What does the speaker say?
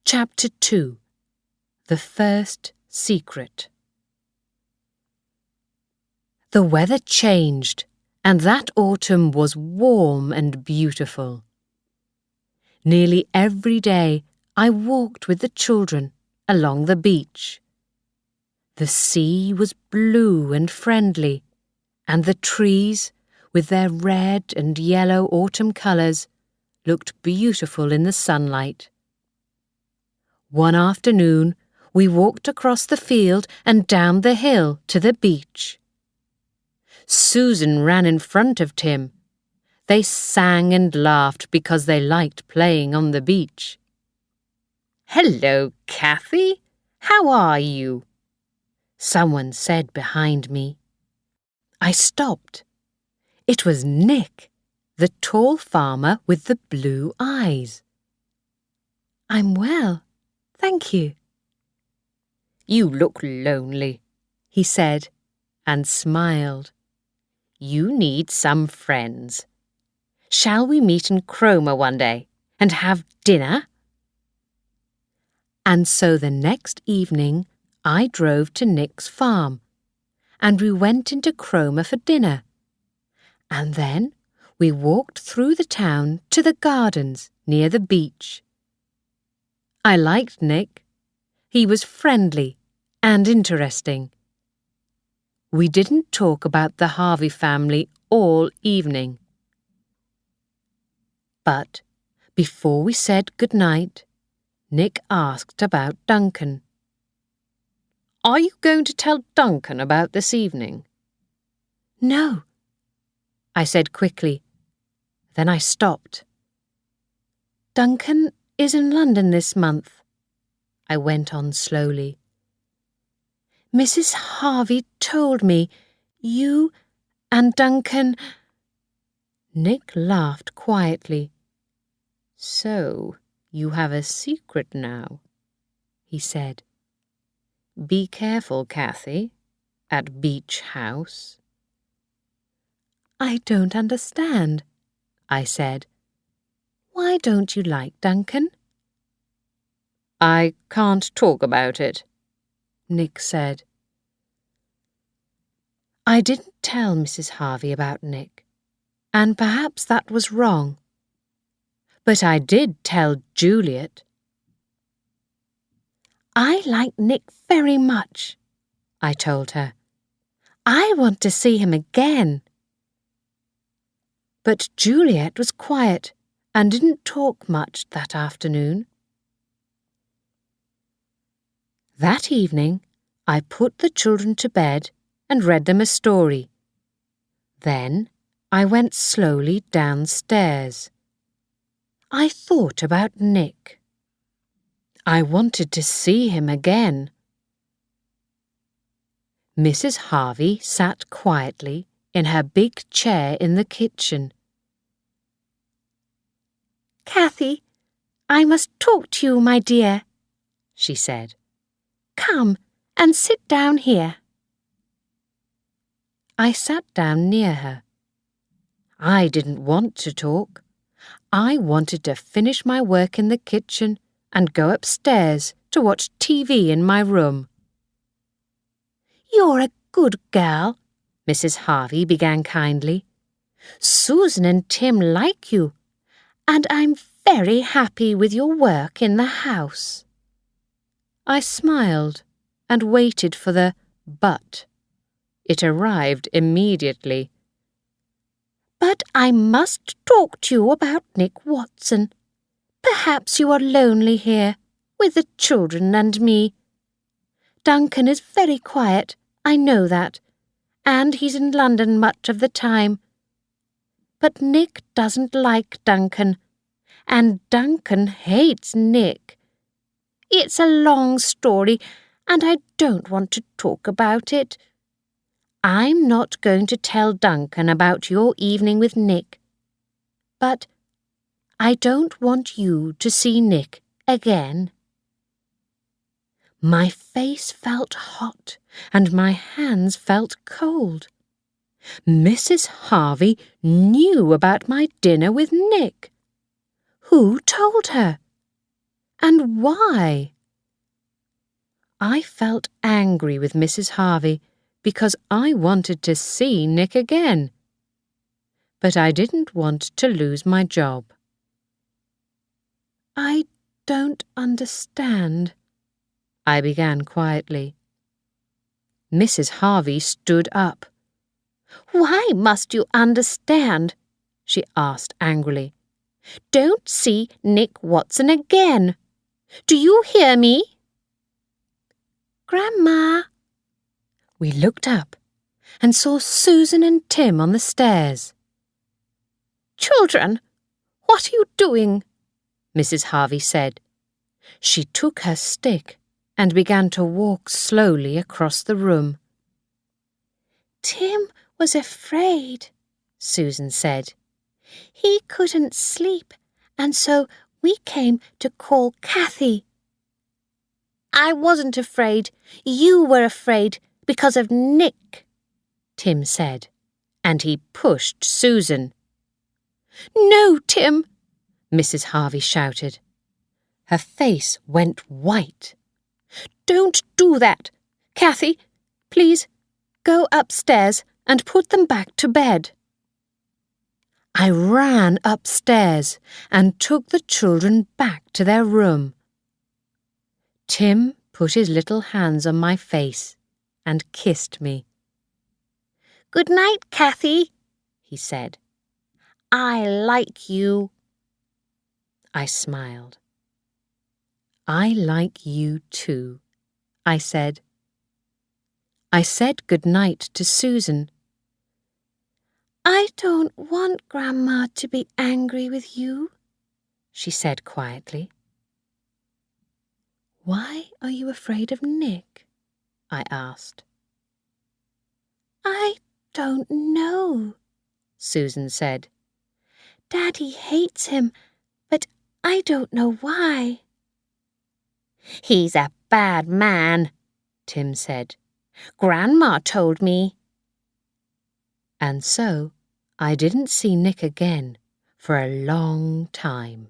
Chapter 2. The First Secret. The weather changed, and that autumn was warm and beautiful. Nearly every day I walked with the children along the beach. The sea was blue and friendly, and the trees, with their red and yellow autumn colours, looked beautiful in the sunlight. One afternoon, we walked across the field and down the hill to the beach. Susan ran in front of Tim. They sang and laughed because they liked playing on the beach. "Hello, Kathy. How are you?" someone said behind me. I stopped. It was Nick, the tall farmer with the blue eyes. "I'm well, thank you." "You look lonely," he said, and smiled. "You need some friends. Shall we meet in Cromer one day and have dinner?" And so the next evening I drove to Nick's farm, and we went into Cromer for dinner. And then we walked through the town to the gardens near the beach. I liked Nick. He was friendly and interesting. We didn't talk about the Harvey family all evening. But before we said good night, Nick asked about Duncan. "Are you going to tell Duncan about this evening?" "No," I said quickly. Then I stopped. "Duncan is in London this month," I went on slowly. "Mrs. Harvey told me you and Duncan—" Nick laughed quietly. "So you have a secret now," he said. "Be careful, Kathy, at Beach House." "I don't understand," I said. "Why don't you like Duncan?" "I can't talk about it," Nick said. I didn't tell Mrs. Harvey about Nick, and perhaps that was wrong. But I did tell Juliet. "I like Nick very much," I told her. "I want to see him again." But Juliet was quiet and didn't talk much that afternoon. That evening, I put the children to bed and read them a story. Then I went slowly downstairs. I thought about Nick. I wanted to see him again. Mrs. Harvey sat quietly in her big chair in the kitchen. "Kathy, I must talk to you, my dear," she said. "Come and sit down here." I sat down near her. I didn't want to talk. I wanted to finish my work in the kitchen and go upstairs to watch TV in my room. "You're a good girl," Mrs. Harvey began kindly. "Susan and Tim like you, and I'm very happy with your work in the house." I smiled and waited for the "but." It arrived immediately. "But I must talk to you about Nick Watson. Perhaps you are lonely here, with the children and me. Duncan is very quiet, I know that, and he's in London much of the time. But Nick doesn't like Duncan, and Duncan hates Nick. It's a long story, and I don't want to talk about it. I'm not going to tell Duncan about your evening with Nick. But I don't want you to see Nick again." My face felt hot and my hands felt cold. Mrs. Harvey knew about my dinner with Nick. Who told her? And why? I felt angry with Mrs. Harvey because I wanted to see Nick again. But I didn't want to lose my job. I don't understand, I began quietly. Mrs. Harvey stood up. Why must you understand? She asked angrily. Don't see Nick Watson again. Do you hear me? Grandma. We looked up and saw Susan and Tim on the stairs. Children, what are you doing? Mrs. Harvey said. She took her stick and began to walk slowly across the room. Tim was afraid, Susan said. He couldn't sleep, and so we came to call Kathy. I wasn't afraid. You were afraid because of Nick, Tim said, and he pushed Susan. No, Tim, Mrs. Harvey shouted. Her face went white. Don't do that. Kathy, please go upstairs and put them back to bed. I ran upstairs and took the children back to their room. Tim put his little hands on my face and kissed me. Good night, Kathy, he said. I like you. I smiled. I like you too, I said. I said good night to Susan. I don't want Grandma to be angry with you, she said quietly. Why are you afraid of Nick? I asked. I don't know, Susan said. Daddy hates him, but I don't know why. He's a bad man, Tim said. Grandma told me. And so I didn't see Nick again for a long time.